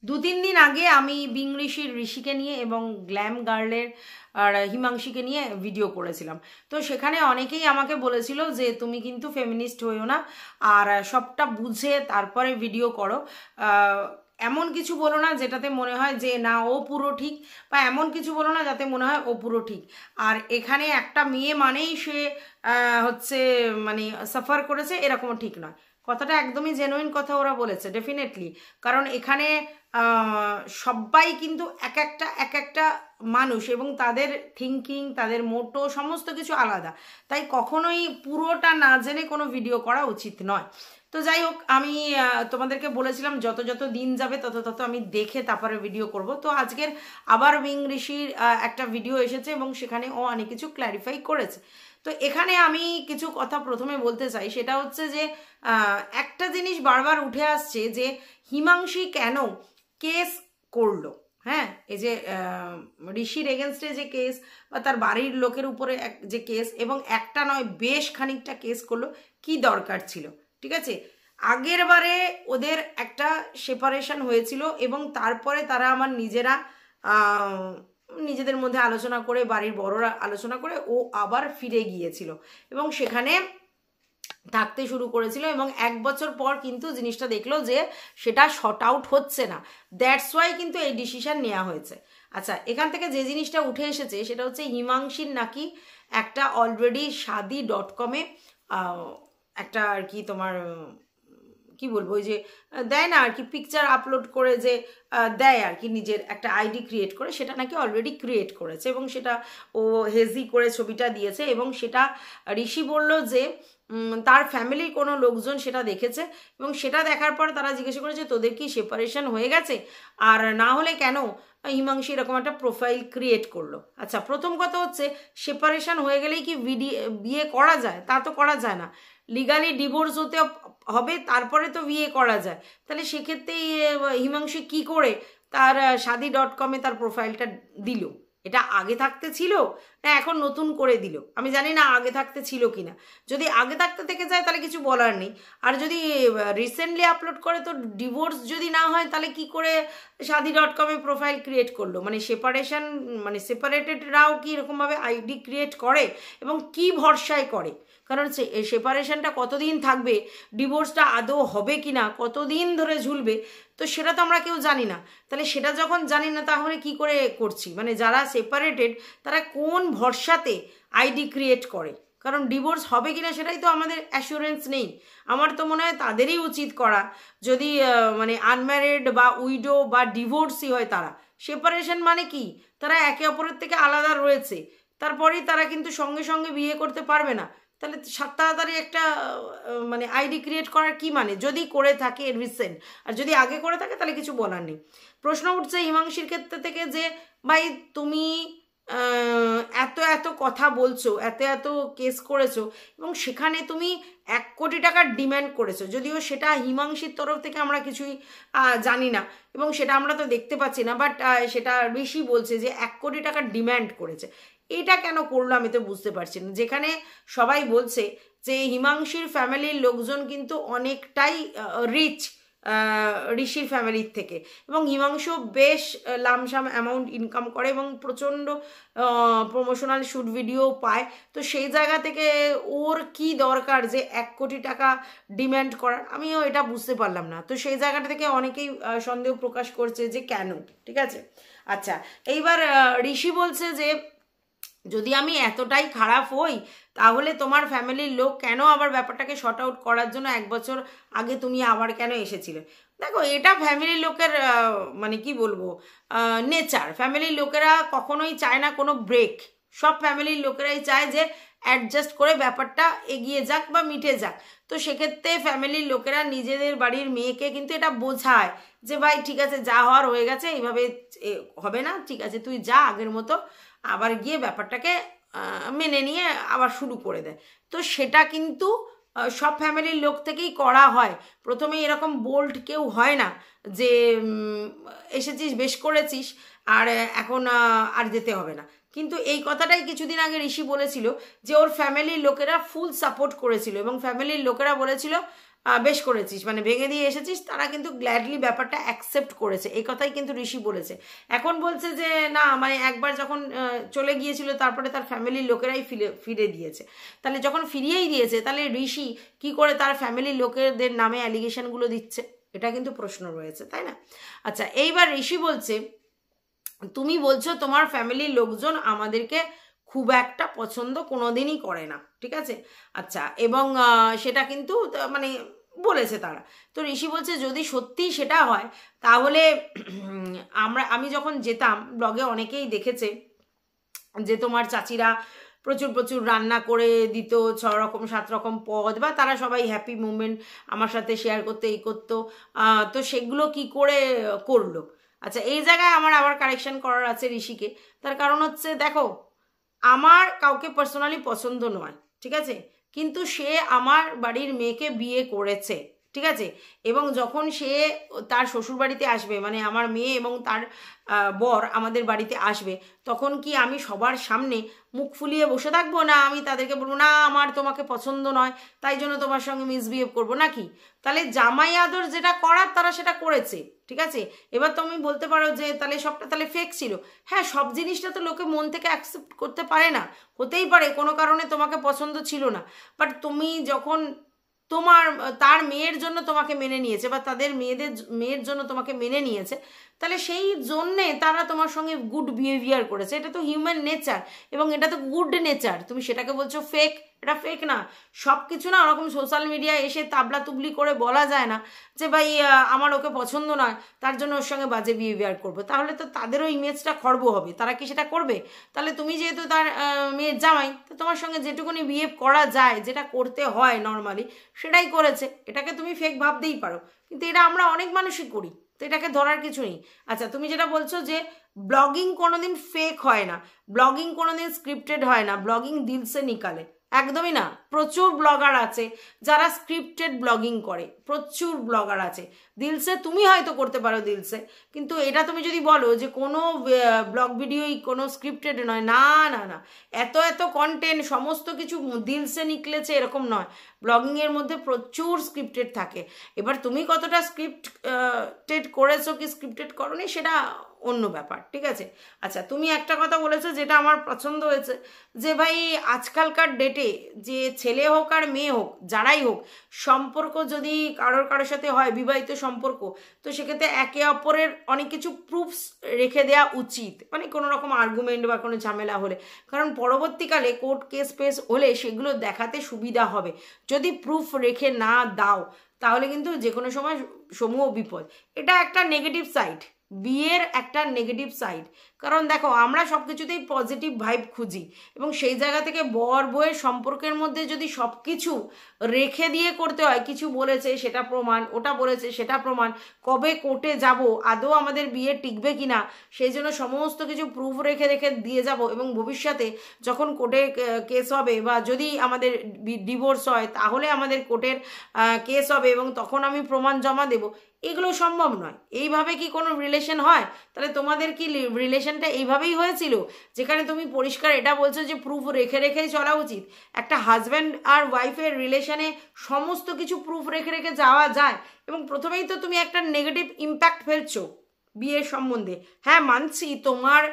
2-3 দিন আগে আমি বিং ঋষিকে নিয়ে এবং গ্ল্যাম গার্লের আর হিমাংশীকে নিয়ে ভিডিও করেছিলাম। তো সেখানে অনেকেই আমাকে বলেছিল যে তুমি কিন্তু ফেমিনিস্ট হইও না, আর সবটা বুঝে তারপরে ভিডিও করো। এমন কিছু বলো না যেটাতে মনে হয় যে না ও পুরো ঠিক, বা এমন কিছু বলো না যাতে মনে হয় ও পুরো ঠিক। আর এখানে একটা মেয়ে মানেই সে হচ্ছে মানে সাফার করেছে, এরকমও ঠিক নয়। কথাটা একদমই জেনুইন কথা ওরা বলেছে ডেফিনেটলি। কারণ এখানে সবাই কিন্তু এক একটা মানুষ, এবং তাদের থিঙ্কিং, তাদের মোটো সমস্ত কিছু আলাদা। তাই কখনোই পুরোটা না জেনে কোনো ভিডিও করা উচিত নয়। তো যাই হোক, আমি তোমাদেরকে বলেছিলাম যত যত দিন যাবে তত তত আমি দেখে তারপরে ভিডিও করব। তো আজকের আবার বিং ঋষির একটা ভিডিও এসেছে এবং সেখানে ও অনেক কিছু ক্ল্যারিফাই করেছে। তো এখানে আমি কিছু কথা প্রথমে বলতে চাই, সেটা হচ্ছে যে একটা জিনিস বারবার উঠে আসছে যে হিমাংশী কেন কেস করলো। হ্যাঁ, এই যে ঋষির এগেনস্টে যে কেস বা তার বাড়ির লোকের উপরে যে কেস, এবং একটা নয় বেশ খানিকটা কেস করলো, কি দরকার ছিল? ঠিক আছে, আগের বারে ওদের একটা সেপারেশন হয়েছিল এবং তারপরে তারা আমার নিজেদের মধ্যে আলোচনা করে, বাড়ির বড়রা আলোচনা করে ও আবার ফিরে গিয়েছিল এবং সেখানে থাকতে শুরু করেছিল, এবং 1 বছর পর কিন্তু জিনিসটা দেখলো যে সেটা শর্ট আউট হচ্ছে না। দ্যাটস ওয়াই কিন্তু এই ডিসিশন নেওয়া হয়েছে। আচ্ছা, এখান থেকে যে জিনিসটা উঠে এসেছে সেটা হচ্ছে হিমাংশীর নাকি একটা অলরেডি শাদি.com-এ একটা আর কি তোমার কি বলবো, ওই যে দেয় না আর কি পিকচার আপলোড করে যে দেয় আর কি, নিজের একটা আইডি ক্রিয়েট করে, সেটা নাকি অলরেডি ক্রিয়েট করেছে এবং সেটা ও হেজি করে ছবিটা দিয়েছে। এবং সেটা ঋষি বলল যে তার ফ্যামিলির কোনো লোকজন সেটা দেখেছে এবং সেটা দেখার পর তারা জিজ্ঞাসা করেছে তোদের কি সেপারেশন হয়ে গেছে, আর না হলে কেন হিমাংশী এরকম একটা প্রোফাইল ক্রিয়েট করলো। আচ্ছা, প্রথম কথা হচ্ছে সেপারেশন হয়ে গেলেই কি বিয়ে করা যায়? তা তো করা যায় না। লিগালি ডিভোর্স হতে হবে, তারপরে তো বিয়ে করা যায়। তাহলে সেক্ষেত্রে হিমাংশী কি করে তার শাদি.com-এ তার প্রোফাইলটা দিল? এটা আগে থাকতে ছিল না এখন নতুন করে দিল? আমি জানি না আগে থাকতে ছিল কিনা। যদি আগে থাকতে থেকে যায় তাহলে কিছু বলার নেই, আর যদি রিসেন্টলি আপলোড করে তো ডিভোর্স যদি না হয় তাহলে কি করে শাদি.com-এ প্রোফাইল ক্রিয়েট করলো? মানে সেপারেশন, মানে সেপারেটেডরাও কি এরকমভাবে আইডি ক্রিয়েট করে এবং কি ভরসায় করে? কারণ সেপারেশনটা কতদিন থাকবে, ডিভোর্সটা আদৌ হবে কি না, কতদিন ধরে ঝুলবে, তো সেটা তো আমরা কেউ জানি না। তাহলে সেটা যখন জানি না তাহলে কি করে করছি? মানে যারা সেপারেটেড তারা কোন ভরসাতে আইডি ক্রিয়েট করে? কারণ ডিভোর্স হবে কিনা সেটাই তো আমাদের অ্যাসুরেন্স নেই। আমার তো মনে হয় তাদেরই উচিত করা, যদি মানে আনম্যারিড বা উইডো বা ডিভোর্সই হয় তারা। সেপারেশন মানে কি? তারা একে অপরের থেকে আলাদা রয়েছে, তারপরেই তারা কিন্তু সঙ্গে সঙ্গে বিয়ে করতে পারবে না। তাহলে তাড়াতাড়ি একটা মানে আইডি ক্রিয়েট করার কি মানে, যদি করে থাকে রিসেন্ট। আর যদি আগে করে থাকে তাহলে কিছু বলার নেই। প্রশ্ন উঠছে হিমাংশীর ক্ষেত্রে থেকে যে ভাই তুমি এত এত কথা বলছো, এত এত কেস করেছো এবং সেখানে তুমি 1 কোটি টাকার ডিম্যান্ড করেছো, যদিও সেটা হিমাংশীর তরফ থেকে আমরা কিছুই জানি না এবং সেটা আমরা তো দেখতে পাচ্ছি না, বাট সেটা ঋষি বলছে যে 1 কোটি টাকার ডিম্যান্ড করেছে। এটা কেন করলো আমি তো বুঝতে পারছি না, যেখানে সবাই বলছে যে হিমাংশীর ফ্যামিলির লোকজন কিন্তু অনেকটাই রিচ ঋষির ফ্যামিলির থেকে, এবং হিমাংশু বেশ লামসাম অ্যামাউন্ট ইনকাম করে এবং প্রচণ্ড প্রমোশনাল শ্যুট ভিডিও পায়। তো সেই জায়গা থেকে ওর কি দরকার যে 1 কোটি টাকা ডিম্যান্ড করার? আমিও এটা বুঝতে পারলাম না। তো সেই জায়গাটা থেকে অনেকেই সন্দেহ প্রকাশ করছে যে কেন। ঠিক আছে, আচ্ছা, এইবার ঋষি বলছে যে যদি আমি এতটাই খারাপ হই তাহলে তোমার ফ্যামিলির লোক কেন আবার ব্যাপারটাকে শর্ট আউট করার জন্য 1 বছর আগে তুমি আবার কেন এসেছিলে? দেখো, এটা ফ্যামিলির লোকের মানে কি বলবো নেচার। ফ্যামিলির লোকেরা কখনোই চায় না কোনো ব্রেক। সব ফ্যামিলির লোকেরাই চায় যে অ্যাডজাস্ট করে ব্যাপারটা এগিয়ে যাক বা মিটে যাক। তো সেক্ষেত্রে ফ্যামিলির লোকেরা নিজেদের বাড়ির মেয়েকে কিন্তু এটা বোঝায় যে ভাই ঠিক আছে, যা হওয়ার হয়ে গেছে, এইভাবে হবে না, ঠিক আছে তুই যা, আগের মতো আবার গিয়ে ব্যাপারটাকে মেনে নিয়ে আবার শুরু করে দেয়। তো সেটা কিন্তু সব ফ্যামিলির লোক থেকেই করা হয়। প্রথমেই এরকম বোল্ড কেউ হয় না যে এসেছিস বেশ করেছিস আর এখন আর যেতে হবে না। কিন্তু এই কথাটাই কিছুদিন আগে ঋষি বলেছিল যে ওর ফ্যামিলির লোকেরা ফুল সাপোর্ট করেছিল এবং ফ্যামিলির লোকেরা বলেছিল বেশ করেছিস, মানে ভেঙে দিয়ে এসেছিস, তারা কিন্তু গ্ল্যাডলি ব্যাপারটা অ্যাকসেপ্ট করেছে। এই কথাই কিন্তু ঋষি বলেছে। এখন বলছে যে না, মানে একবার যখন চলে গিয়েছিল তারপরে তার ফ্যামিলির লোকেরাই ফিরে দিয়েছে। তাহলে যখন ফিরিয়েই দিয়েছে, তাহলে ঋষি কি করে তার ফ্যামিলির লোকেদের নামে অ্যালিগেশনগুলো দিচ্ছে? এটা কিন্তু প্রশ্ন রয়েছে, তাই না? আচ্ছা, এইবার ঋষি বলছে তুমি বলছো তোমার ফ্যামিলির লোকজন আমাদেরকে খুব একটা পছন্দ কোনোদিনই করে না, ঠিক আছে? আচ্ছা, এবং সেটা কিন্তু মানে বলেছে তারা। তো ঋষি বলছে যদি সত্যি সেটা হয় তাহলে আমি যখন যেতাম, ব্লগে অনেকেই দেখেছে যে তোমার চাচিরা প্রচুর প্রচুর রান্না করে দিত, 6 রকম 7 রকম পদ, বা তারা সবাই হ্যাপি মুমেন্ট আমার সাথে শেয়ার করতে এই করতো। তো সেগুলো কি করে করলো? আচ্ছা, এই জায়গায় আমার আবার কারেকশন করার আছে ঋষিকে। তার কারণ হচ্ছে দেখো, আমার কাউকে পার্সোনালি পছন্দ নয়, ঠিক আছে, কিন্তু সে আমার বাড়ির মেয়েকে বিয়ে করেছে, ঠিক আছে, এবং যখন সে তার শ্বশুর বাড়িতে আসবে, মানে আমার মেয়ে এবং তার বর আমাদের বাড়িতে আসবে, তখন কি আমি সবার সামনে মুখ ফুলিয়ে বসে থাকবো? না আমি তাদেরকে বলবো না আমার তোমাকে পছন্দ নয়, তাই জন্য তোমার সঙ্গে মিসবিহেভ করবো নাকি? তাহলে জামাই আদর যেটা করার তারা সেটা করেছে, ঠিক আছে। এবার তুমি বলতে পারো যে তাহলে সবটা তাহলে ফেক ছিল। হ্যাঁ, সব জিনিসটা তো লোকে মন থেকে অ্যাকসেপ্ট করতে পারে না, হতেই পারে কোনো কারণে তোমাকে পছন্দ ছিল না, বাট তুমি যখন তার মেয়ের জন্য তোমাকে মেনে নিয়েছে, বা তাদের মেয়ের জন্য তোমাকে মেনে নিয়েছে, তাহলে সেই জন্যে তারা তোমার সঙ্গে গুড বিহেভিয়ার করেছে। এটা তো হিউম্যান নেচার, এবং এটা তো গুড নেচার। তুমি সেটাকে বলছো ফেক, এটা ফেক না। সব কিছু না ওরকম সোশ্যাল মিডিয়ায় এসে তাবলা তুবলি করে বলা যায় না যে ভাই আমার ওকে পছন্দ নয়, তার জন্য ওর সঙ্গে বাজে বিহেভিয়ার করবো। তাহলে তো তাদেরও ইমেজটা খর্ব হবে, তারা কি সেটা করবে? তাহলে তুমি যেহেতু তার মেয়ের জামাই, তো তোমার সঙ্গে যেটুকুনি বিহেভ করা যায়, যেটা করতে হয় নর্মালি, সেটাই করেছে। এটাকে তুমি ফেক ভাবতেই পারো, কিন্তু এটা আমরা অনেক মানুষই করি, তো এটাকে ধরার কিছু নেই। আচ্ছা, তুমি যেটা বলছো যে ব্লগিং কোনোদিন ফেক হয় না, ব্লগিং কোনোদিন স্ক্রিপ্টেড হয় না, ব্লগিং দিল সে নিকালে, একদমই না। প্রচুর ব্লগার আছে যারা স্ক্রিপ্টেড ব্লগিং করে, প্রচুর ব্লগার আছে। দিলসে তুমি হয়তো করতে পারো দিলসে, কিন্তু এটা তুমি যদি বলো যে কোনো ব্লগ ভিডিওই কোনো স্ক্রিপ্টেড নয়, না না না, এত এত কন্টেন্ট সমস্ত কিছু দিলসে নিকলেছে এরকম নয়। ব্লগিংয়ের মধ্যে প্রচুর স্ক্রিপ্টেড থাকে। এবার তুমি কতটা স্ক্রিপ্টেড করেছো কি স্ক্রিপ্টেড করোনি সেটা অন্য ব্যাপার, ঠিক আছে। আচ্ছা, তুমি একটা কথা বলেছো যেটা আমার পছন্দ হয়েছে, যে ভাই আজকালকার ডেটে যে ছেলে হোক আর মেয়ে হোক, যারাই হোক, সম্পর্ক যদি কারোর সাথে হয়, বিবাহিত সম্পর্ক, তো সেক্ষেত্রে একে অপরের অনেক কিছু প্রুফস রেখে দেওয়া উচিত, মানে কোনো রকম আর্গুমেন্ট বা কোনো ঝামেলা হলে, কারণ পরবর্তীকালে কোর্ট কেস ফেস হলে সেগুলো দেখাতে সুবিধা হবে। যদি প্রুফ রেখে না দাও তাহলে কিন্তু যে কোনো সময় সমূহ বিপদ। এটা একটা নেগেটিভ সাইড, বিয়ের একটা নেগেটিভ সাইড। কারণ দেখো, আমরা সব কিছুতেই পজিটিভ ভাইব খুঁজি, এবং সেই জায়গা থেকে বর বউয়ের সম্পর্কের মধ্যে যদি সব কিছু রেখে দিয়ে করতে হয়, কিছু বলেছে সেটা প্রমাণ, ওটা বলেছে সেটা প্রমাণ, কবে কোর্টে যাব, আদৌ আমাদের বিয়ে টিকবে কিনা, সেই জন্য সমস্ত কিছু প্রুফ রেখে রেখে দিয়ে যাব, এবং ভবিষ্যতে যখন কোর্টে কেস হবে, বা যদি আমাদের ডিভোর্স হয় তাহলে আমাদের কোর্টের কেস হবে, এবং তখন আমি প্রমাণ জমা দেব, এগুলো সম্ভব নয়। এইভাবে কি কোনো রিলেশন হয়? তাহলে তোমাদের কি রিলেশনটা এইভাবেই হয়েছিল, যেখানে তুমি পরিষ্কার এটা বলছো যে প্রুফ রেখে রেখেই চলা উচিত? একটা হাজব্যান্ড আর ওয়াইফের রিলেশনে সমস্ত কিছু প্রুফ রেখে রেখে যাওয়া যায়? এবং প্রথমেই তো তুমি একটা নেগেটিভ ইম্প্যাক্ট ফেলছো বিয়ের সম্বন্ধে। হ্যাঁ, মানছি তোমার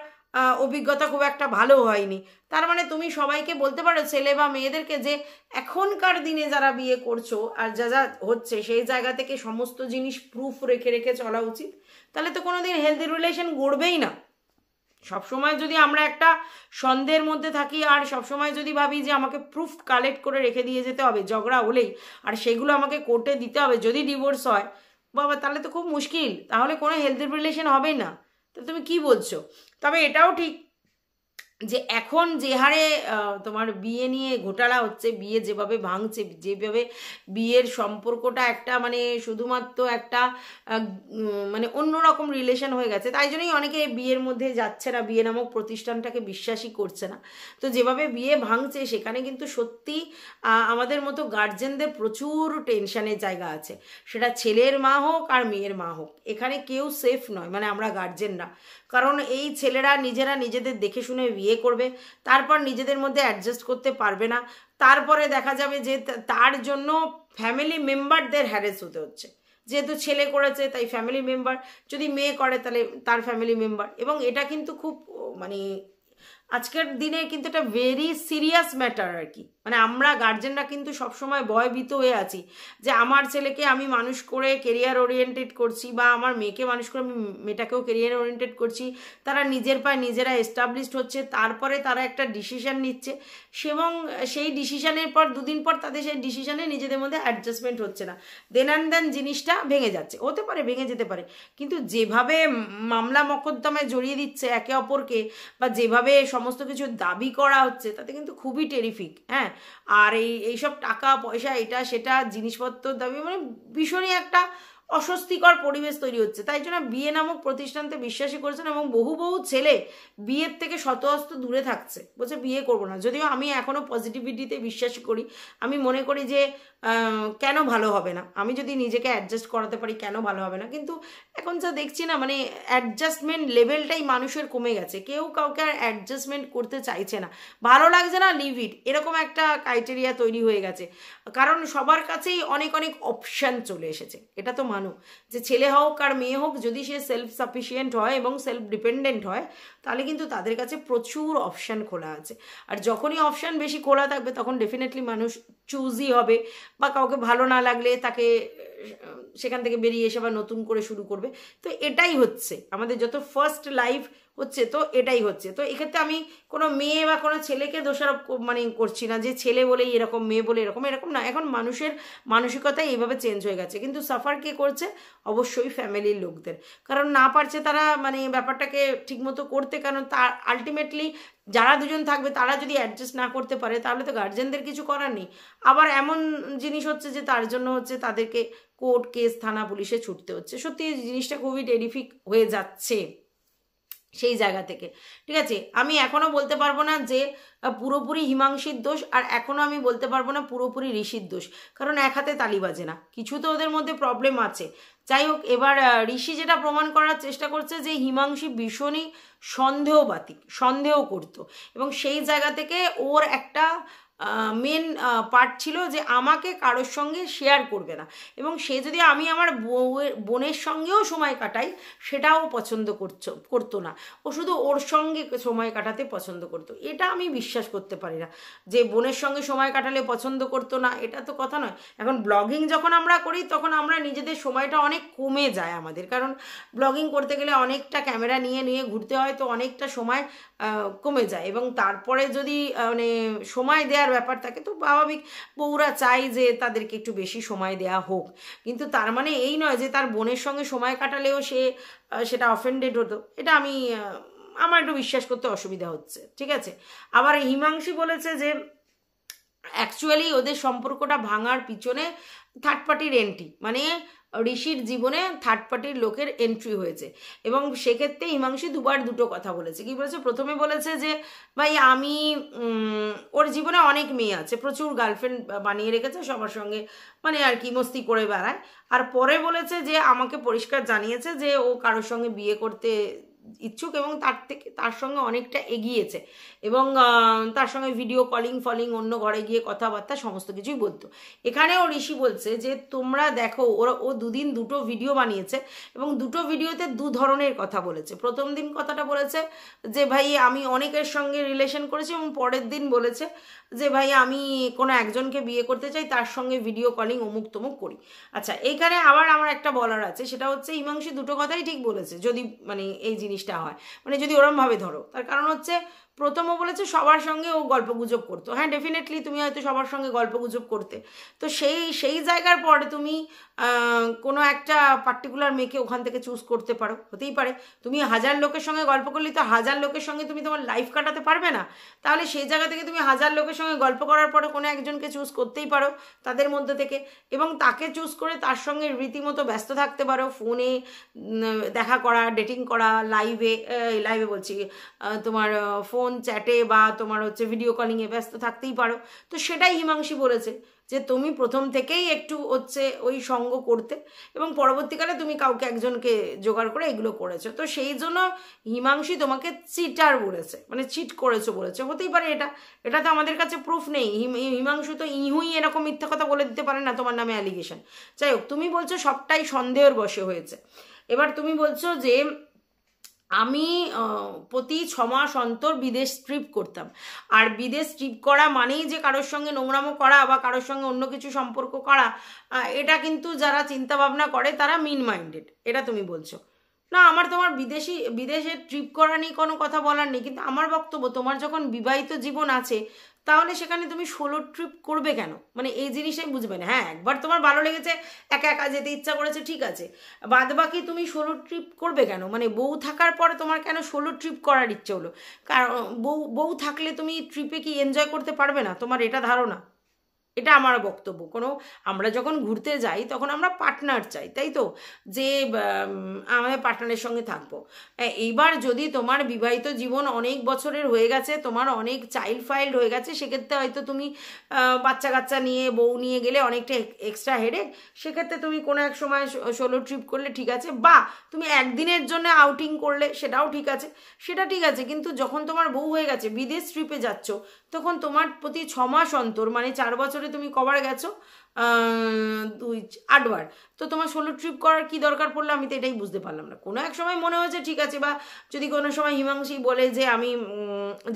অভিজ্ঞতা খুব একটা ভালো হয়নি, তার মানে তুমি সবাইকে বলতে পারো, ছেলে বা মেয়েদেরকে, যে এখনকার দিনে যারা বিয়ে করছো আর যা যা হচ্ছে সেই জায়গা থেকে সমস্ত জিনিস প্রুফ রেখে রেখে চলা উচিত। তাহলে তো কোনোদিন হেলদি রিলেশন গড়বেই না। সবসময় যদি আমরা একটা সন্দেহের মধ্যে থাকি, আর সবসময় যদি ভাবি যে আমাকে প্রুফ কালেক্ট করে রেখে দিয়ে যেতে হবে ঝগড়া হলেই, আর সেগুলো আমাকে কোর্টে দিতে হবে যদি ডিভোর্স হয়, বাবা তাহলে তো খুব মুশকিল, তাহলে কোনো হেলদি রিলেশন হবেই না। তো তুমি কি বলছো? তবে এটাও ঠিক যে এখন যে হারে তোমার বিয়ে নিয়ে ঘোটালা হচ্ছে, বিয়ে যেভাবে ভাঙছে, যেভাবে বিয়ের সম্পর্কটা একটা মানে শুধুমাত্র একটা মানে অন্যরকম রিলেশন হয়ে গেছে, তাই জন্যই অনেকে বিয়ের মধ্যে যাচ্ছে না, বিয়ে নামক প্রতিষ্ঠানটাকে বিশ্বাসই করছে না। তো যেভাবে বিয়ে ভাঙছে সেখানে কিন্তু সত্যি আমাদের মতো গার্জেনদের প্রচুর টেনশনের জায়গা আছে, সেটা ছেলের মা হোক আর মেয়ের মা হোক, এখানে কেউ সেফ নয়, মানে আমরা গার্জেনরা। কারণ এই ছেলেরা নিজেরা নিজেদের দেখে শুনে বিয়ে করবে, তারপর নিজেদের মধ্যে অ্যাডজাস্ট করতে পারবে না, তারপরে দেখা যাবে যে তার জন্য ফ্যামিলি মেম্বারদের হ্যারেস হতে হচ্ছে। যেহেতু ছেলে করেছে তাই ফ্যামিলি মেম্বার, যদি মেয়ে করে তাহলে তার ফ্যামিলি মেম্বার। এবং এটা কিন্তু খুব মানে আজকের দিনে কিন্তু এটা ভেরি সিরিয়াস ম্যাটার আর কি। মানে আমরা গার্জেনরা কিন্তু সবসময় ভয়ভীত হয়ে আছি যে আমার ছেলেকে আমি মানুষ করে কেরিয়ার ওরিয়েন্টেড করছি, বা আমার মেয়েকে মানুষ করে আমি মেয়েটাকেও কেরিয়ার ওরিয়েন্টেড করছি, তারা নিজের পায়ে নিজেরা এস্টাবলিশড হচ্ছে, তারপরে তারা একটা ডিসিশন নিচ্ছে, এবং সেই ডিসিশনের পর দুদিন পর তাদের সেই ডিসিশনে নিজেদের মধ্যে অ্যাডজাস্টমেন্ট হচ্ছে না, দেন অ্যান্ড দেন জিনিসটা ভেঙে যাচ্ছে। হতে পারে ভেঙে যেতে পারে, কিন্তু যেভাবে মামলা মকদ্দমায় জড়িয়ে দিচ্ছে একে অপরকে, বা যেভাবে সমস্ত কিছু দাবি করা হচ্ছে, তাতে কিন্তু খুবই টেরিফিক। হ্যাঁ, আর এইসব টাকা পয়সা এটা সেটা জিনিসপত্র দাবি, মানে ভীষণই একটা অস্বস্তিকর পরিবেশ তৈরি হচ্ছে। তাই জন্য বিয়ে নামক প্রতিষ্ঠানতে বিশ্বাসী করেছেন, এবং বহু বহু ছেলে বিয়ের থেকে শতহস্ত দূরে থাকছে, বলছে বিয়ে করবো না। যদিও আমি এখনও পজিটিভিটিতে বিশ্বাসী করি, আমি মনে করি যে কেন ভালো হবে না, আমি যদি নিজেকে অ্যাডজাস্ট করাতে পারি কেন ভালো হবে না। কিন্তু এখন যা দেখছি না, মানে অ্যাডজাস্টমেন্ট লেভেলটাই মানুষের কমে গেছে, কেউ কাউকে আর অ্যাডজাস্টমেন্ট করতে চাইছে না, ভালো লাগছে না লিভ ইট, এরকম একটা ক্রাইটেরিয়া তৈরি হয়ে গেছে। কারণ সবার কাছেই অনেক অনেক অপশান চলে এসেছে। এটা তো মানু যে ছেলে হোক আর মেয়ে হোক, যদি সে সেলফ সাফিসিয়েন্ট হয় এবং সেলফ ডিপেন্ডেন্ট হয়, তাহলে কিন্তু তাদের কাছে প্রচুর অপশান খোলা আছে। আর যখনই অপশান বেশি খোলা থাকবে তখন ডেফিনেটলি মানুষ চুজই হবে, বা কাউকে ভালো না লাগলে তাকে সেখান থেকে বেরিয়ে এসে আবার নতুন করে শুরু করবে। তো এটাই হচ্ছে আমাদের যত ফার্স্ট লাইফ হচ্ছে, তো এটাই হচ্ছে। তো এক্ষেত্রে আমি কোনো মেয়ে বা কোনো ছেলেকে দোষারোপ মানে করছি না যে ছেলে বলেই এরকম, মেয়ে বলে এরকম, এরকম না। এখন মানুষের মানসিকতাই এইভাবে চেঞ্জ হয়ে গেছে। কিন্তু সাফার কে করছে? অবশ্যই ফ্যামিলির লোকদের, কারণ না পারছে তারা মানে ব্যাপারটাকে ঠিকমতো করতে। কারণ তার আলটিমেটলি যারা দুজন থাকবে তারা যদি অ্যাডজাস্ট না করতে পারে, তাহলে তো গার্জেনদের কিছু করার নেই। আবার এমন জিনিস হচ্ছে যে তার জন্য হচ্ছে তাদেরকে কোর্ট কেস থানা পুলিশে ছুটতে হচ্ছে। সত্যি জিনিসটা খুবই টেরিফিক হয়ে যাচ্ছে সেই জায়গা থেকে। ঠিক আছে, আমি এখনো বলতে পারবো না যে পুরোপুরি হিমাংশীর দোষ, আর এখনো আমি বলতে পারবো না পুরোপুরি ঋষির দোষ, কারণ এক হাতে তালি বাজে না, কিছু তো ওদের মধ্যে প্রবলেম আছে। যাই হোক, এবার ঋষি যেটা প্রমাণ করার চেষ্টা করছে যে হিমাংশী ভীষণই সন্দেহ করতো, এবং সেই জায়গা থেকে ওর একটা মেন পার্ট ছিল যে আমাকে কারোর সঙ্গে শেয়ার করবে না, এবং সে যদি আমি আমার বোনের সঙ্গেও সময় কাটাই সেটাও পছন্দ করতো না, ও শুধু ওর সঙ্গে সময় কাটাতে পছন্দ করতো। এটা আমি বিশ্বাস করতে পারি না যে বোনের সঙ্গে সময় কাটালে পছন্দ করতো না, এটা তো কথা নয়। এখন ব্লগিং যখন আমরা করি তখন আমরা নিজেদের সময়টা অনেক কমে যায় আমাদের, কারণ ব্লগিং করতে গেলে অনেকটা ক্যামেরা নিয়ে নিয়ে ঘুরতে হয়, তো অনেকটা সময় কমে যায়। এবং তারপরে যদি মানে সময় দেওয়ার ব্যাপার থাকে, তো স্বাভাবিক বউরা চাই যে তাদেরকে একটু বেশি সময় দেওয়া হোক, কিন্তু তার মানে এই নয় যে তার বোনের সঙ্গে সময় কাটালেও সেটা অফেন্ডেড হতো। এটা আমার একটু বিশ্বাস করতে অসুবিধা হচ্ছে। ঠিক আছে, আবার হিমাংশী বলেছে যে অ্যাকচুয়ালি ওদের সম্পর্কটা ভাঙার পিছনে থার্ড পার্টির এন্ট্রি, মানে ঋষির জীবনে থার্ড পার্টির লোকের এন্ট্রি হয়েছে। এবং সেক্ষেত্রে হিমাংশী দুবার দুটো কথা বলেছে। কি বলেছে? প্রথমে বলেছে যে ভাই আমি ওর জীবনে অনেক মেয়ে আছে, প্রচুর গার্লফ্রেন্ড বানিয়ে রেখেছে, সবার সঙ্গে মানে আর কি মস্তি করে বেড়ায়। আর পরে বলেছে যে আমাকে পরিষ্কার জানিয়েছে যে ও কারোর সঙ্গে বিয়ে করতে ইচ্ছুক, এবং তার সঙ্গে অনেকটা এগিয়েছে, এবং তার সঙ্গে ভিডিও কলিং অন্য ঘরে গিয়ে কথাবার্তা সমস্ত কিছুই বলতো। এখানেও ঋষি বলছে যে তোমরা দেখো ও দুদিন দুটো ভিডিও বানিয়েছে, এবং দুটো ভিডিওতে দু ধরনের কথা বলেছে। প্রথম দিন কথাটা বলেছে যে ভাই আমি অনেকের সঙ্গে রিলেশন করেছি, এবং পরের দিন বলেছে যে ভাই আমি কোনো একজনকে বিয়ে করতে চাই, তার সঙ্গে ভিডিও কলিং অমুক তমুক করি। আচ্ছা, এইখানে আবার আমার একটা বলার আছে, সেটা হচ্ছে হিমাংশী দুটো কথাই ঠিক বলেছে যদি মানে এই জিনিসটা হয়, মানে যদি ওরমভাবে ধরো। তার কারণ হচ্ছে প্রথমও বলেছে সবার সঙ্গে ও গল্পগুজব করতো। হ্যাঁ, ডেফিনেটলি তুমি হয়তো সবার সঙ্গে গল্পগুজব করতে, তো সেই জায়গার পরে তুমি কোনো একটা পার্টিকুলার মেয়েকে ওখান থেকে চুজ করতে পারো, হতেই পারে। তুমি 1000 লোকের সঙ্গে গল্প করলে তো 1000 লোকের সঙ্গে তুমি তোমার লাইফ কাটাতে পারবে না, তাহলে সেই জায়গা থেকে তুমি 1000 লোকের সঙ্গে গল্প করার পরে কোনো একজনকে চুজ করতেই পারো তাদের মধ্যে থেকে, এবং তাকে চুজ করে তার সঙ্গে রীতিমতো ব্যস্ত থাকতে পারো, ফোনে দেখা করা, ডেটিং করা, লাইভে বলছি তোমার ফোন চ্যাটে বা তোমার হচ্ছে ভিডিও কলিংয়ে ব্যস্ত থাকতেই পারো। তো সেটাই হিমাংশী বলেছে যে তুমি প্রথম থেকেই একটু হচ্ছে ওই সঙ্গ করতে এবং পরবর্তীকালে তুমি কাউকে একজনকে জোগাড় করে এগুলো করেছো, তো সেই জন্য হিমাংশী তোমাকে চিটার বলেছে, মানে চিট করেছো বলেছে। হতেই পারে, এটা তো আমাদের কাছে প্রুফ নেই। হিমাংশু তো ইহুই এরকম মিথ্যা কথা বলে দিতে পারে না তোমার নামে অ্যালিগেশন। যাই হোক, তুমি বলছো সবটাই সন্দেহের বশে হয়েছে। এবার তুমি বলছো যে আমি প্রতি 6 মাস অন্তর বিদেশ ট্রিপ করতাম, আর বিদেশ ট্রিপ করা মানেই যে কারোর সঙ্গে নোংরামো করা বা কারোর সঙ্গে অন্য কিছু সম্পর্ক করা, এটা কিন্তু যারা চিন্তা ভাবনা করে তারা মিন মাইন্ডেড, এটা তুমি বলছো। না, আমার তোমার বিদেশে ট্রিপ করা নিয়ে কোনো কথা বলার নেই, কিন্তু আমার বক্তব্য তোমার যখন বিবাহিত জীবন আছে তাহলে সেখানে তুমি সোলো ট্রিপ করবে কেন, মানে এই জিনিসটাই বুঝবে না। হ্যাঁ, একবার তোমার ভালো লেগেছে, একা একা যেতে ইচ্ছা করেছে, ঠিক আছে, বাদ বাকি তুমি সোলো ট্রিপ করবে কেন? মানে বউ থাকার পরে তোমার কেন সোলো ট্রিপ করার ইচ্ছে হলো? কারণ বউ থাকলে তুমি ট্রিপে কি এনজয় করতে পারবে না? তোমার এটা ধারণা? এটা আমার বক্তব্য। আমরা যখন ঘুরতে যাই তখন আমরা পার্টনার চাই, তাই তো, যে আমাদের পার্টনারের সঙ্গে থাকবো। এইবার যদি তোমার বিবাহিত জীবন অনেক বছরের হয়ে গেছে, তোমার অনেক চাইল্ড ফাইল্ড হয়ে গেছে, সেক্ষেত্রে হয়তো তুমি বাচ্চা কাচ্চা নিয়ে বউ নিয়ে গেলে অনেকটা এক্সট্রা হেডেক, সেক্ষেত্রে তুমি কোনো এক সময় সোলো ট্রিপ করলে ঠিক আছে, বা তুমি একদিনের জন্য আউটিং করলে সেটাও ঠিক আছে, সেটা ঠিক আছে। কিন্তু যখন তোমার বউ হয়ে গেছে, বিদেশ ট্রিপে যাচ্ছ, তখন তোমার প্রতি 6 মাস অন্তর, মানে 4 বছরে তুমি কবার গেছো? 8 বার। তো তোমার সোলো ট্রিপ করার কি দরকার পড়লো? আমি তো এটাই বুঝতে পারলাম না। কোনো এক সময় মনে হয়েছে ঠিক আছে, বা যদি কোনো সময় হিমাংশী বলে যে আমি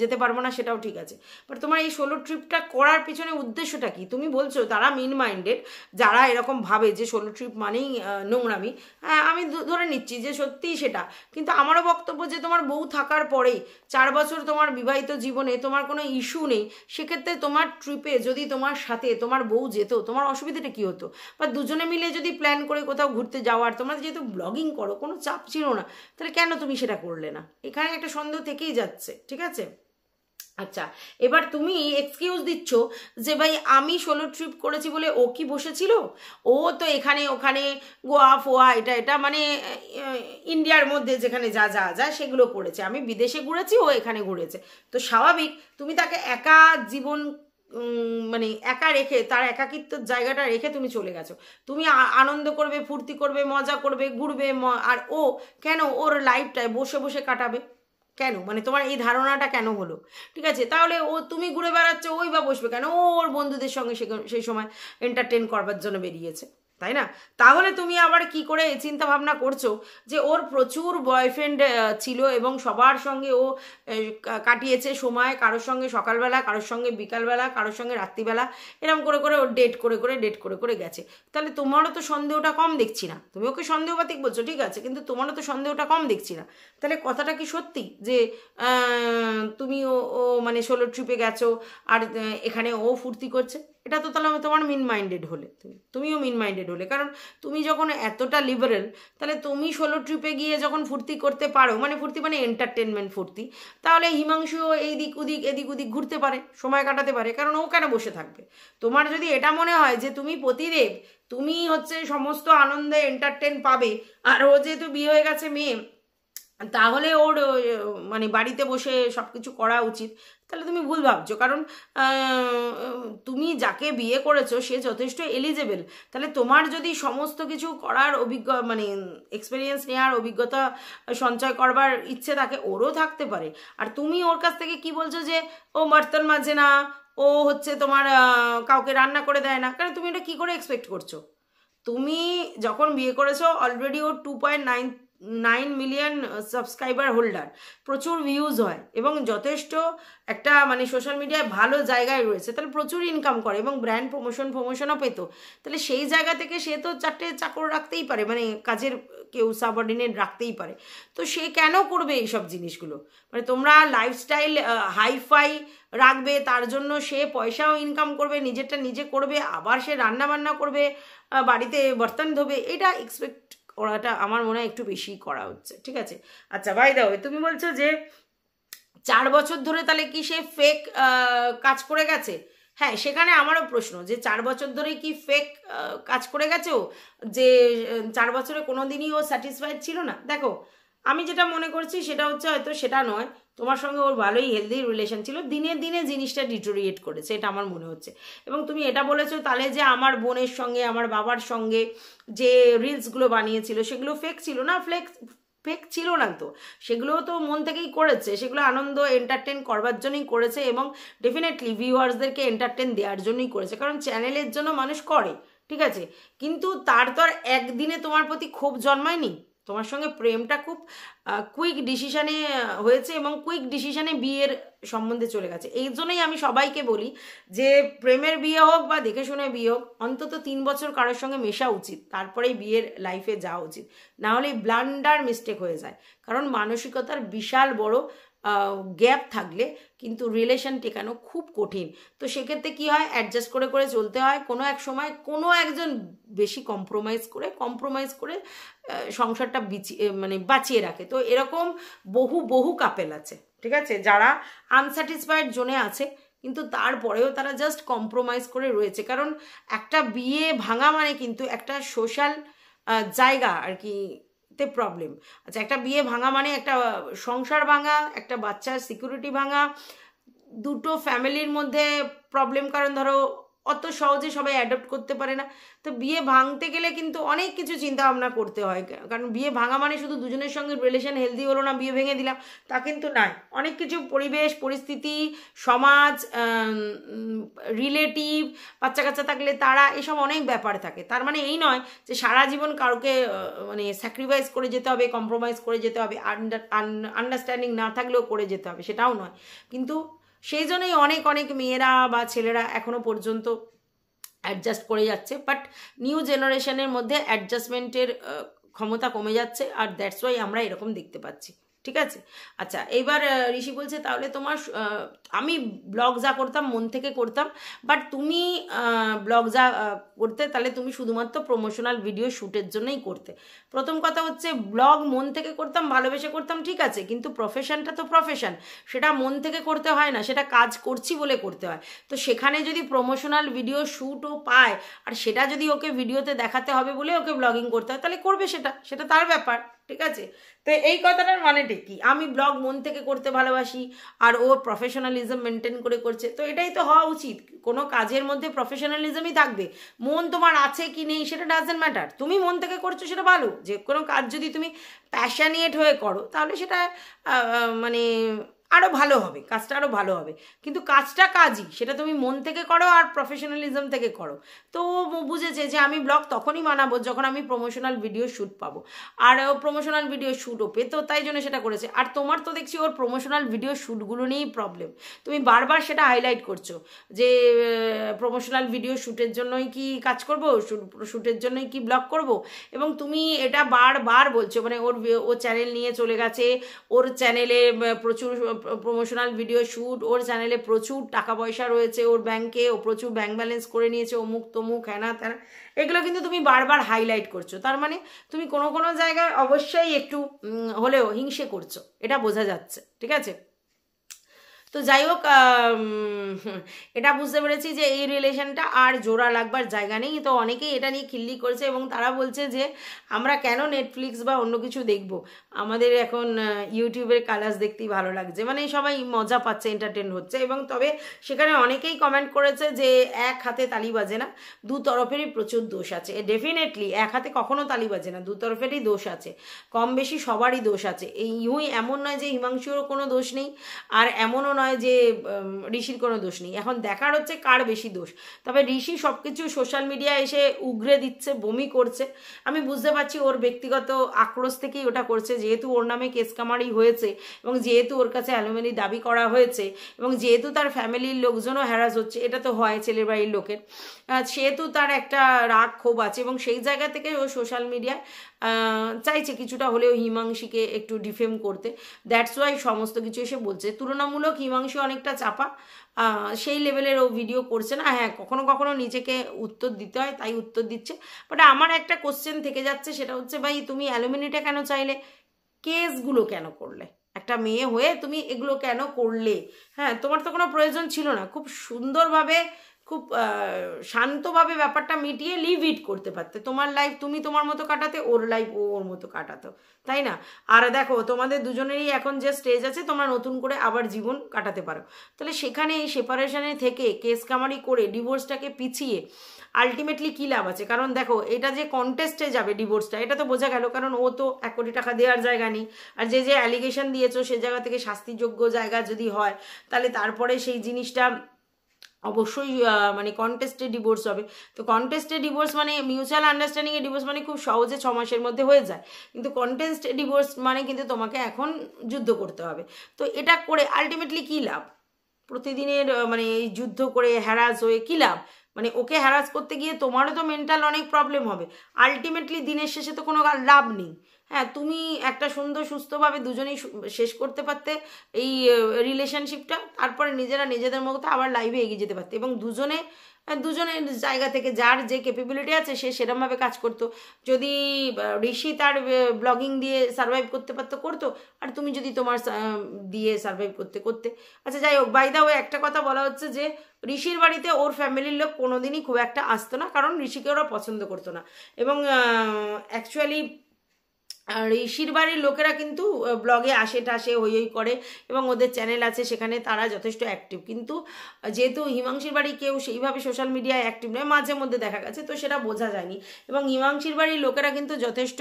যেতে পারবো না, সেটাও ঠিক আছে। বাট তোমার এই সোলো ট্রিপটা করার পিছনে উদ্দেশ্যটা কি? তুমি বলছো তারা মিন মাইন্ডেড, যারা এরকম ভাবে যে সোলো ট্রিপ মানেই নোংরামি। হ্যাঁ, আমি ধরে নিচ্ছি যে সত্যিই সেটা, কিন্তু আমারও বক্তব্য যে তোমার বউ থাকার পরেই 4 বছর তোমার বিবাহিত জীবনে তোমার কোনো ইস্যু নেই, সেক্ষেত্রে তোমার ট্রিপে যদি তোমার সাথে তোমার বউ যেত, তোমার অসুবিধাটা কি হতো? বা দুজনে মিলে যদি প্ল্যান করে কোথাও ঘুরতে যাওয়ার, তোমরা যেহেতু ব্লগিং করো, কোনো চাপ ছিল না, তাহলে কেন তুমি সেটা করলে না? এখানে একটা সন্দেহ থেকেই যাচ্ছে, ঠিক আছে? আচ্ছা, এবার তুমি এক্সকিউজ দিচ্ছ যে ভাই আমি সোলো ট্রিপ করেছি বলে ও কি বসেছিল, ও তো এখানে ওখানে গোয়া ফোয়া এটা মানে ইন্ডিয়ার মধ্যে যেখানে যা যা যায় সেগুলো করেছে, আমি বিদেশে ঘুরেছি, ও এখানে ঘুরেছে। তো স্বাভাবিক তুমি তাকে একা জীবন মানে একা রেখে, তার একাকিত্বর জায়গাটা রেখে তুমি চলে গেছো। তুমি আনন্দ করবে, ফুর্তি করবে, মজা করবে, ঘুরবে, আর ও কেন ওর লাইফটায় বসে বসে কাটাবে কেন? মানে তোমার এই ধারণাটা কেন হলো? ঠিক আছে, তাহলে তুমি ঘুরে বেড়াচ্ছ, ওই বা বসবে কেন? ও ওর বন্ধুদের সঙ্গে সেই সময় এন্টারটেন করবার জন্য বেরিয়েছে, তাই না? তাহলে তুমি আবার কি করে চিন্তা ভাবনা করছো যে ওর প্রচুর বয়ফ্রেন্ড ছিল এবং সবার সঙ্গে ও কাটিয়েছে সময়, কারোর সঙ্গে সকালবেলা, কারোর সঙ্গে বিকালবেলা, কারোর সঙ্গে রাত্রিবেলা, এরকম করে করে ও ডেট করে গেছে। তাহলে তোমারও তো সন্দেহটা কম দেখছি না। তুমি ওকে সন্দেহবাতিক বলছো, ঠিক আছে, কিন্তু তোমারও তো সন্দেহটা কম দেখছি না। তাহলে কথাটা কি সত্যি যে তুমি ও মানে সোলো ট্রিপে গেছো আর এখানে ও ফুর্তি করছে? এটা তো তাহলে তোমার মিন মাইন্ডেড হলে, তুমিও মিন মাইন্ডেড হলে। কারণ তুমি যখন এতটা লিবারেল, তাহলে তুমি সোলো ট্রিপে গিয়ে যখন ফুর্তি করতে পারো, মানে ফুর্তি মানে এন্টারটেনমেন্ট ফুর্তি, তাহলে হিমাংশুও এদিক ওদিক ঘুরতে পারে, সময় কাটাতে পারে, কারণ ও কেন বসে থাকবে? তোমার যদি এটা মনে হয় যে তুমি প্রতিদেব, তুমি হচ্ছে সমস্ত আনন্দে এন্টারটেন পাবে, আর ও যেহেতু বিয়ে হয়ে গেছে মেয়ে, তাহলে ওর মানে বাড়িতে বসে সব কিছু করা উচিত, তাহলে তুমি ভুল ভাবছো। কারণ তুমি যাকে বিয়ে করেছো সে যথেষ্ট এলিজেবল। তাহলে তোমার যদি সমস্ত কিছু করার মানে এক্সপিরিয়েন্স নেওয়ার, অভিজ্ঞতা সঞ্চয় করবার ইচ্ছে থাকে, ওরও থাকতে পারে। আর তুমি ওর কাছ থেকে কি বলছো যে ও বর্তন মাজে না, ও হচ্ছে তোমার কাউকে রান্না করে দেয় না? কারণ তুমি এটা কি করে এক্সপেক্ট করছো? তুমি যখন বিয়ে করেছো অলরেডি ও 2.9 মিলিয়ন সাবস্ক্রাইবার হোল্ডার, প্রচুর ভিউজ হয় এবং যথেষ্ট একটা মানে সোশ্যাল মিডিয়ায় ভালো জায়গায় রয়েছে, তাহলে প্রচুর ইনকাম করে এবং ব্র্যান্ড প্রমোশনও পেত। তাহলে সেই জায়গা থেকে সে তো 4টে চাকর রাখতেই পারে, মানে কাজের কেউ সাবঅর্ডিনেট রাখতেই পারে। তো সে কেন করবে এইসব জিনিসগুলো? মানে তোমরা লাইফস্টাইল হাইফাই রাখবে, তার জন্য সে পয়সাও ইনকাম করবে, নিজেরটা নিজে করবে, আবার সে রান্না বান্না করবে, বাড়িতে বর্তন ধোবে, এটা এক্সপেক্ট করাটা আমার মনে হয় একটু বেশি করা হচ্ছে, ঠিক আছে? আচ্ছা, বাই দা ওয়ে, তুমি বলছো যে 4 বছর ধরে তাহলে কি সে ফেক কাজ করে গেছে? হ্যাঁ, সেখানে আমারও প্রশ্ন যে 4 বছর ধরে কি ফেক কাজ করে গেছে ও, যে 4 বছরে কোনো দিনই ও স্যাটিসফাইড ছিল না? দেখো, আমি যেটা মনে করছি সেটা হচ্ছে হয়তো সেটা নয়, তোমার সঙ্গে ওর ভালোই হেলদি রিলেশন ছিল, দিনে দিনে জিনিসটা ডিটোরিয়েট করেছে, এটা আমার মনে হচ্ছে। এবং তুমি এটা বলেছো তাহলে যে আমার বোনের সঙ্গে আমার বাবার সঙ্গে যে রিলসগুলো বানিয়েছিল সেগুলো ফেক ছিল না, ফেক ছিল না তো, সেগুলোও তো মন থেকেই করেছে, সেগুলো আনন্দ এন্টারটেন করবার জন্যই করেছে এবং ডেফিনেটলি ভিউয়ার্সদেরকে এন্টারটেন দেওয়ার জন্যই করেছে, কারণ চ্যানেলের জন্য মানুষ করে, ঠিক আছে। কিন্তু তার তো আর একদিনে তোমার প্রতি ক্ষোভ জন্মায়নি, তোমার সঙ্গে প্রেমটা খুব কুইক ডিসিশনে হয়েছে এবং কুইক ডিসিশনে বিয়ের সম্বন্ধে চলে গেছে। এই জন্যই আমি সবাইকে বলি যে প্রেমের বিয়ে হোক বা দেখে শুনে বিয়ে হোক, অন্তত 3 বছর কারোর সঙ্গে মেশা উচিত, তারপরেই বিয়ের লাইফে যাওয়া উচিত, না হলে ব্লান্ডার মিস্টেক হয়ে যায়। কারণ মানসিকতার বিশাল বড় গ্যাপ থাকলে কিন্তু রিলেশন টেকানো খুব কঠিন। তো সেক্ষেত্রে কী হয়, অ্যাডজাস্ট করে করে চলতে হয়, কোনো এক সময় কোনো একজন বেশি কম্প্রোমাইজ করে সংসারটা মানে বাঁচিয়ে রাখে। তো এরকম বহু কাপেল আছে, ঠিক আছে, যারা আনস্যাটিসফাইড জোনে আছে কিন্তু তারপরেও তারা জাস্ট কম্প্রোমাইজ করে রয়েছে। কারণ একটা বিয়ে ভাঙা মানে কিন্তু একটা সোশ্যাল জায়গা আর কি তে প্রবলেম। আচ্ছা, একটা বিয়ে ভাঙা মানে একটা সংসার ভাঙা, একটা বাচ্চার সিকিউরিটি ভাঙা, দুটো ফ্যামিলির মধ্যে প্রবলেম। কারণ ধরো অত সহজে সবাই অ্যাডপ্ট করতে পারে না, তো বিয়ে ভাঙতে গেলে কিন্তু অনেক কিছু চিন্তা ভাবনা করতে হয়। কারণ বিয়ে ভাঙা মানে শুধু দুজনের সঙ্গে রিলেশন হেলদি হলো না, বিয়ে ভেঙে দিলাম, তা কিন্তু নয়। অনেক কিছু পরিবেশ পরিস্থিতি, সমাজ, রিলেটিভ, বাচ্চা কাচ্চা থাকলে তারা, এসব অনেক ব্যাপার থাকে। তার মানে এই নয় যে সারা জীবন কাউকে মানে স্যাক্রিফাইস করে যেতে হবে, কম্প্রোমাইজ করে যেতে হবে, আন্ডারস্ট্যান্ডিং না থাকলেও করে যেতে হবে, সেটাও নয়। কিন্তু সেই জন্যই অনেক মেয়েরা বা ছেলেরা এখনো পর্যন্ত অ্যাডজাস্ট করে যাচ্ছে, বাট নিউ জেনারেশনের মধ্যে অ্যাডজাস্টমেন্টের ক্ষমতা কমে যাচ্ছে, আর দ্যাটস ওয়াই আমরা এরকম দেখতে পাচ্ছি, ঠিক আছে। আচ্ছা, এইবার ঋষি বলছে তাহলে তোমার, আমি ব্লগ যা করতাম মন থেকে করতাম, বাট তুমি ব্লগ যা করতে তাহলে তুমি শুধুমাত্র প্রমোশনাল ভিডিও শ্যুটের জন্যই করতে। প্রথম কথা হচ্ছে ব্লগ মন থেকে করতাম, ভালোবেসে করতাম, ঠিক আছে, কিন্তু প্রফেশনটা তো প্রফেশন, সেটা মন থেকে করতে হয় না, সেটা কাজ করছি বলে করতে হয়। তো সেখানে যদি প্রমোশনাল ভিডিও শ্যুটও পায়, আর সেটা যদি ওকে ভিডিওতে দেখাতে হবে বলে ওকে ব্লগিং করতে হয়, তাহলে করবে, সেটা তার ব্যাপার, ঠিক আছে। তো এই কথাটার মানেটা কি, আমি ব্লগ মন থেকে করতে ভালোবাসি আর ও প্রফেশনালিজম মেনটেন করে করছে, তো এটাই তো হওয়া উচিত। কোনো কাজের মধ্যে প্রফেশনালিজমই থাকবে, মন তোমার আছে কি নেই সেটা ডাজেন্ট ম্যাটার, তুমি মন থেকে করছো সেটা ভালো। যে কোনো কাজ যদি তুমি প্যাশনেট হয়ে করো তাহলে সেটা মানে আরও ভালো হবে, কাজটা আরও ভালো হবে। কিন্তু কাজটা কাজই, সেটা তুমি মন থেকে করো আর প্রফেশনালিজম থেকে করো। তো বুঝেছে যে আমি ব্লগ তখনই বানাবো যখন আমি প্রমোশনাল ভিডিও শ্যুট পাবো, আর ও প্রমোশনাল ভিডিও শ্যুটও পেতো, তাই জন্য সেটা করেছে। আর তোমার তো দেখছি ওর প্রমোশনাল ভিডিও শ্যুটগুলো নিয়েই প্রবলেম, তুমি বারবার সেটা হাইলাইট করছো যে প্রমোশনাল ভিডিও শ্যুটের জন্যই কি কাজ করবো, শ্যুটের জন্যই কি ব্লগ করব, এবং তুমি এটা বারবার বলছো। মানে ও চ্যানেল নিয়ে চলে গেছে, ওর চ্যানেলে প্রচুর প্রমোশনাল ভিডিও শ্যুট, ওর চ্যানেলে প্রচুর টাকা পয়সা রয়েছে ওর ব্যাংকে, ও প্রচুর ব্যাংক ব্যালেন্স করে নিয়েছে, অমুক তমুক হ্যানা ত্যানা, এগুলো কিন্তু তুমি বারবার হাইলাইট করছো। তার মানে তুমি কোনো জায়গায় অবশ্যই একটু হলেও হিংসে করছো, এটা বোঝা যাচ্ছে, ঠিক আছে। তো যাই হোক, এটা বুঝতে পেরেছি যে এই রিলেশনটা আর জোড়া লাগবার জায়গা নেই। তো অনেকেই এটা নিয়ে খিল্লি করছে এবং তারা বলছে যে আমরা কেন নেটফ্লিক্স বা অন্য কিছু দেখব, আমাদের এখন ইউটিউবের কালার্স দেখতেই ভালো লাগছে, মানে সবাই মজা পাচ্ছে, এন্টারটেন হচ্ছে। এবং তবে সেখানে অনেকেই কমেন্ট করেছে যে এক হাতে তালি বাজে না, দু তরফেরই প্রচুর দোষ আছে। ডেফিনেটলি এক হাতে কখনো তালি বাজে না, দু তরফেরই দোষ আছে, কম বেশি সবারই দোষ আছে। এমন নয় যে হিমাংশুরও কোনো দোষ নেই, আর এমনও নয় যে ঋষির কোনো দোষ নেই। এখন দেখার হচ্ছে কার বেশি দোষ। তবে ঋষি সবকিছু সোশ্যাল মিডিয়ায় এসে উগরে দিচ্ছে, বমি করছে, আমি বুঝতে পারছি ওর ব্যক্তিগত আক্রোশ থেকেই ওটা করছে, যেহেতু ওর নামে কেস কামারি হয়েছে এবং যেহেতু ওর কাছে অ্যালুমিনি দাবি করা হয়েছে এবং যেহেতু তার ফ্যামিলির লোকজনও হ্যারাস হচ্ছে, এটা তো হয় ছেলের বাড়ির লোকের, সেহেতু তার একটা রাগ ক্ষোভ আছে এবং সেই জায়গা থেকে ও সোশ্যাল মিডিয়ায় চাইছে কিছুটা হলেও হিমাংশীকে একটু ডিফেম করতে। দ্যাটস ওয়াই সমস্ত কিছু এসে বলছে। তুলনামূলক হিমাংশী অনেকটা চাপা, সেই লেভেলের ও ভিডিও করছে না। হ্যাঁ, কখনো নিজেকে উত্তর দিতে হয়, তাই উত্তর দিচ্ছে। বাট আমার একটা কোশ্চেন থেকে যাচ্ছে, সেটা হচ্ছে ভাই তুমি অ্যালুমিনিটা কেন চাইলে, কেসগুলো কেন করলে, একটা মেয়ে হয়ে তুমি এগুলো কেন করলে? হ্যাঁ, তোমার তো কোনো প্রয়োজন ছিল না, খুব সুন্দরভাবে খুব শান্তভাবে ব্যাপারটা মিটিয়ে লিভ ইট করতে পারতে। তোমার লাইফ তুমি তোমার মতো কাটাতে, ওর লাইফ ও ওর মতো কাটাতো, তাই না? আর দেখো তোমাদের দুজনেরই এখন যে স্টেজ আছে, তোমরা নতুন করে আবার জীবন কাটাতে পারো। তাহলে সেখানে এই সেপারেশনে থেকে কেস কামারি করে ডিভোর্সটাকে পিছিয়ে আলটিমেটলি কী লাভ আছে? কারণ দেখো এটা যে কন্টেস্টে যাবে ডিভোর্সটা, এটা তো বোঝা গেল, কারণ ও তো 1 কোটি টাকা দেওয়ার জায়গা নেই। আর যে যে অ্যালিগেশন দিয়েছো সে জায়গা থেকে শাস্তিযোগ্য জায়গা যদি হয়, তাহলে তারপরে সেই জিনিসটা অবশ্যই মানে কন্টেস্টে ডিভোর্স হবে। তো কন্টেস্টে ডিভোর্স মানে মিউচুয়াল আন্ডারস্ট্যান্ডিংয়ে ডিভোর্স মানে খুব সহজে 6 মাসের মধ্যে হয়ে যায়, কিন্তু কন্টেস্ট ডিভোর্স মানে কিন্তু তোমাকে এখন যুদ্ধ করতে হবে। তো এটা করে আলটিমেটলি কী লাভ? প্রতিদিনের মানে এই যুদ্ধ করে হ্যারাস হয়ে কী লাভ? মানে ওকে হ্যারাস করতে গিয়ে তোমারও তো মেন্টাল অনেক প্রবলেম হবে। আলটিমেটলি দিনের শেষে তো কোনো লাভ নেই। হ্যাঁ, তুমি একটা সুন্দর সুস্থভাবে দুজনেই শেষ করতে পারতে এই রিলেশনশিপটা, তারপরে নিজেরা নিজেদের মতো আবার লাইভে এগিয়ে যেতে পারতে, এবং দুজনের জায়গা থেকে যার যে ক্যাপাবিলিটি আছে সে সেরকমভাবে কাজ করতো। যদি ঋষি তার ব্লগিং দিয়ে সার্ভাইভ করতে পারতো করতো, আর তুমি যদি তোমার দিয়ে সার্ভাইভ করতে করতে। আচ্ছা যাই হোক, বাই দা ওয়ে একটা কথা বলা হচ্ছে যে ঋষির বাড়িতে ওর ফ্যামিলির লোক কোনোদিনই খুব একটা আসতো না, কারণ ঋষিকে ওরা পছন্দ করতো না। এবং অ্যাকচুয়ালি ঋষির বাড়ির লোকেরা কিন্তু ব্লগে আসে টাসে হই হই করে, এবং ওদের চ্যানেল আছে সেখানে তারা যথেষ্ট অ্যাক্টিভ। কিন্তু যেহেতু হিমাংশীর বাড়ি কেউ সেইভাবে সোশ্যাল মিডিয়ায় অ্যাক্টিভ নয়, মাঝে মধ্যে দেখা গেছে, তো সেটা বোঝা যায়নি। এবং হিমাংশীর বাড়ির লোকেরা কিন্তু যথেষ্ট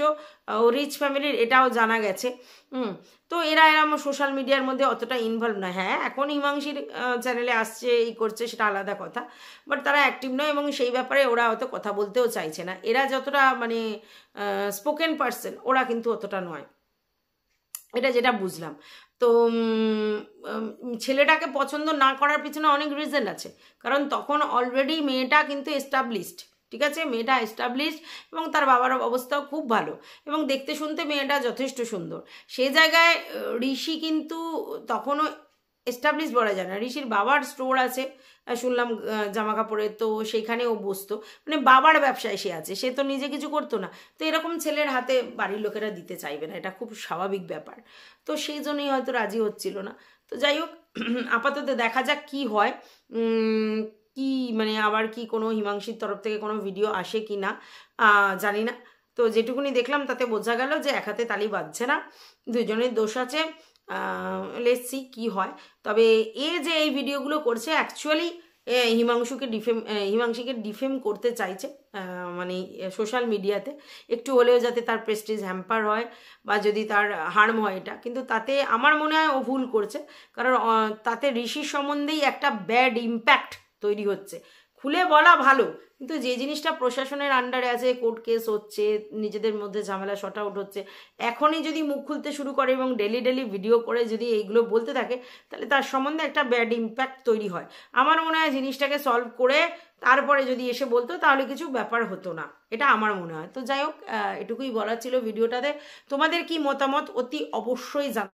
রিচ ফ্যামিলির, এটাও জানা গেছে। তো এরা আমার সোশ্যাল মিডিয়ার মধ্যে অতটা ইনভলভ নয়। হ্যাঁ, এখন হিমাংশীর চ্যানেলে আসছে এই করছে সেটা আলাদা কথা, বাট তারা অ্যাক্টিভ নয়, এবং সেই ব্যাপারে ওরা অত কথা বলতেও চাইছে না। এরা যতটা মানে স্পোকেন পার্সন, ওরা কিন্তু অতটা নয়, এটা যেটা বুঝলাম। তো ছেলেটাকে পছন্দ না করার পিছনে অনেক রিজন আছে, কারণ তখন অলরেডি মেয়েটা কিন্তু এস্টাবলিশড, ঠিক আছে, মেয়েটা এস্টাবলিশড, এবং তার বাবার অবস্থাও খুব ভালো, এবং দেখতে শুনতে মেয়েটা যথেষ্ট সুন্দর। সেই জায়গায় ঋষি কিন্তু তখনও এস্টাবলিশ বলা যায় না। ঋষির বাবার স্টোর আছে শুনলাম জামা কাপড়ের, তো সেইখানে ও বসতো, মানে বাবার ব্যবসায় সে আছে, সে তো নিজে কিছু করতো না। তো এরকম ছেলের হাতে বাড়ির লোকেরা দিতে চাইবে না, এটা খুব স্বাভাবিক ব্যাপার। তো সেই জন্যই হয়তো রাজি হচ্ছিল না। তো যাই হোক, আপাতত দেখা যাক কি হয়, কি মানে আবার কি কোনো হিমাংশীর তরফ থেকে কোনো ভিডিও আসে কি না জানি না। তো যেটুকুনি দেখলাম তাতে বোঝা গেল যে এক হাতে তালি বাজছে না, দুজনের দোষ আছে। লেটস সি কি হয়। তবে এ যে এই ভিডিওগুলো করছে অ্যাকচুয়ালি হিমাংশীকে ডিফেম করতে চাইছে, মানে সোশ্যাল মিডিয়াতে একটু হলেও যাতে তার প্রেস্টিজ হ্যাম্পার হয় বা যদি তার হার্ম হয়, এটা কিন্তু তাতে আমার মনে হয় ও ভুল করছে, কারণ তাতে ঋষির সম্বন্ধেই একটা ব্যাড ইম্প্যাক্ট তৈরি হচ্ছে। খুলে বলা ভালো, কিন্তু যে জিনিসটা প্রশাসনের আন্ডারে আছে, কোর্ট কেস হচ্ছে, নিজেদের মধ্যে ঝামেলা শর্ট আউট হচ্ছে, এখনই যদি মুখ খুলতে শুরু করে এবং ডেলি ডেলি ভিডিও করে যদি এইগুলো বলতে থাকে, তাহলে তার সম্বন্ধে একটা ব্যাড ইম্প্যাক্ট তৈরি হয়। আমার মনে হয় জিনিসটাকে সলভ করে তারপরে যদি এসে বলতো তাহলে কিছু ব্যাপার হতো না, এটা আমার মনে হয়। তো যাই হোক, এটুকুই বলার ছিল ভিডিওটাতে। তোমাদের কি মতামত অতি অবশ্যই জানাও।